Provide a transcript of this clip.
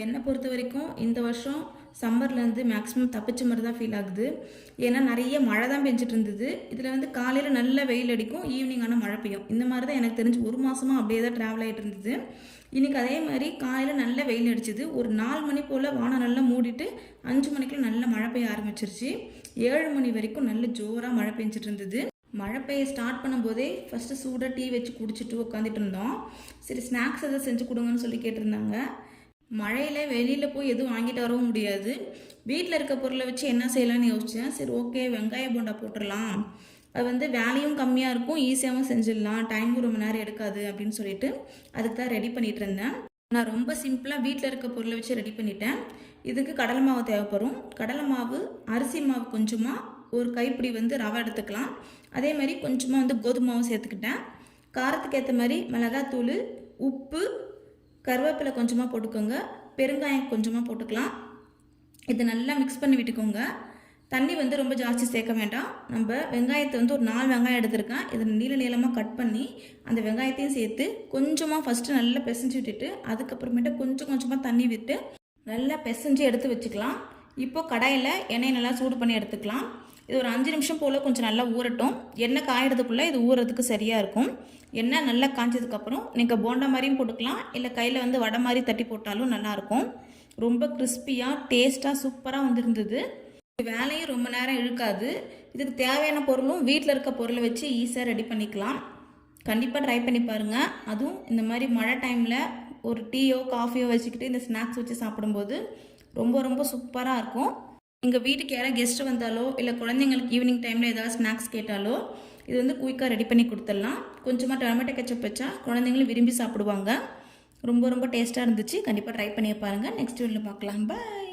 என்னை பொறுத்த வரைக்கும் இந்த வருஷம் சம்மர்லேருந்து மேக்ஸிமம் தப்பிச்ச மாதிரி தான் ஃபீல் ஆகுது. ஏன்னா நிறைய மழை தான் பெஞ்சிட்டு இருந்தது. இதில் வந்து காலையில் நல்ல வெயில் அடிக்கும், ஈவினிங் ஆனால் மழை பெய்யும். இந்த மாதிரி தான் எனக்கு தெரிஞ்சு ஒரு மாதமாக அப்படியே தான் ட்ராவல் ஆகிட்டு இருந்தது. இன்றைக்கி அதே மாதிரி காலையில் நல்ல வெயில் அடிச்சுது. ஒரு 4 மணி போல் வானம் நல்லா மூடிட்டு 5 மணிக்குள்ள நல்ல மழை பெய்ய ஆரம்பிச்சிருச்சு. 7 மணி வரைக்கும் நல்ல ஜோராக மழை பெஞ்சிட்டு இருந்தது. மழை பெய்ய ஸ்டார்ட் பண்ணும்போதே ஃபஸ்ட்டு சூடாக டீ வச்சு குடிச்சிட்டு உட்காந்துட்டு இருந்தோம். சரி ஸ்நாக்ஸ் எதாவது செஞ்சு கொடுங்கன்னு சொல்லி கேட்டிருந்தாங்க. மழையில் வெளியில் போய் எதுவும் வாங்கிட்டு வரவும் முடியாது. வீட்டில் இருக்க பொருளை வச்சு என்ன செய்யலான்னு யோசித்தேன். சரி ஓகே, வெங்காய போண்டா போட்டுடலாம். அது வந்து வேலையும் கம்மியாக இருக்கும், ஈஸியாகவும் செஞ்சிடலாம், டைமும் ரொம்ப நேரம் எடுக்காது அப்படின்னு சொல்லிட்டு அதுக்கு தான் ரெடி பண்ணிகிட்டு இருந்தேன். நான் ரொம்ப சிம்பிளாக வீட்டில் இருக்க பொருளை வச்சு ரெடி பண்ணிட்டேன். இதுக்கு கடலை மாவு தேவைப்படும். கடலை மாவு, அரிசி மாவு கொஞ்சமாக, ஒரு கைப்பிடி வந்து ரவை எடுத்துக்கலாம். அதே மாதிரி கொஞ்சமாக வந்து கோதுமை மாவு சேர்த்துக்கிட்டேன். காரத்துக்கு ஏற்ற மாதிரி மிளகாத்தூள், உப்பு, கருவேப்பிலை கொஞ்சமாக போட்டுக்கோங்க, பெருங்காயம் கொஞ்சமாக போட்டுக்கலாம். இது நல்லா மிக்ஸ் பண்ணி விட்டுக்கோங்க. தண்ணி வந்து ரொம்ப ஜாஸ்தி சேர்க்க வேண்டாம். நம்ம வெங்காயத்தை வந்து ஒரு 4 வெங்காயம் எடுத்துருக்கேன். இதை நீளமாக கட் பண்ணி அந்த வெங்காயத்தையும் சேர்த்து கொஞ்சமாக ஃபஸ்ட்டு நல்லா பிசைஞ்சு விட்டுட்டு அதுக்கப்புறமேட்டு கொஞ்சம் கொஞ்சமாக தண்ணி விட்டு நல்லா பிசைஞ்சு எடுத்து வச்சுக்கலாம். இப்போது கடாயில் எண்ணெய் நல்லா சூடு பண்ணி எடுத்துக்கலாம். இது ஒரு 5 நிமிஷம் போல் கொஞ்சம் நல்லா ஊறட்டும். எண்ணெய் காயறதுக்குள்ளே இது ஊறுறதுக்கு சரியாக இருக்கும். எண்ணெய் நல்லா காய்ச்சதுக்கப்புறம் நீங்கள் போண்டா மாதிரியும் போட்டுக்கலாம், இல்லை கையில் வந்து வடை மாதிரி தட்டி போட்டாலும் நல்லாயிருக்கும். ரொம்ப கிறிஸ்பியாக டேஸ்ட்டாக சூப்பராக வந்துருந்தது. வேலையும் ரொம்ப நேரம் இழுக்காது. இதுக்கு தேவையான பொருளும் வீட்டில் இருக்க பொருளை வச்சு ஈஸியாக ரெடி பண்ணிக்கலாம். கண்டிப்பாக ட்ரை பண்ணி பாருங்கள். அதுவும் இந்த மாதிரி மழை டைமில் ஒரு டீயோ காஃபியோ வச்சுக்கிட்டு இந்த ஸ்நாக்ஸ் வச்சு சாப்பிடும்போது ரொம்ப ரொம்ப சூப்பராக இருக்கும். எங்கள் வீட்டுக்கு யாராவது கெஸ்ட்டு வந்தாலோ இல்லை குழந்தைங்களுக்கு ஈவினிங் டைமில் ஏதாவது ஸ்நாக்ஸ் கேட்டாலோ இது வந்து குயிக்காக ரெடி பண்ணி கொடுத்துடலாம். கொஞ்சமாக டொமேட்டோ கெச்சப் வச்சா குழந்தைங்களும் விரும்பி சாப்பிடுவாங்க. ரொம்ப ரொம்ப டேஸ்ட்டாக இருந்துச்சு. கண்டிப்பாக ட்ரை பண்ணி பாருங்கள். நெக்ஸ்ட் வீடியோவில் பார்க்கலாம். பாய்.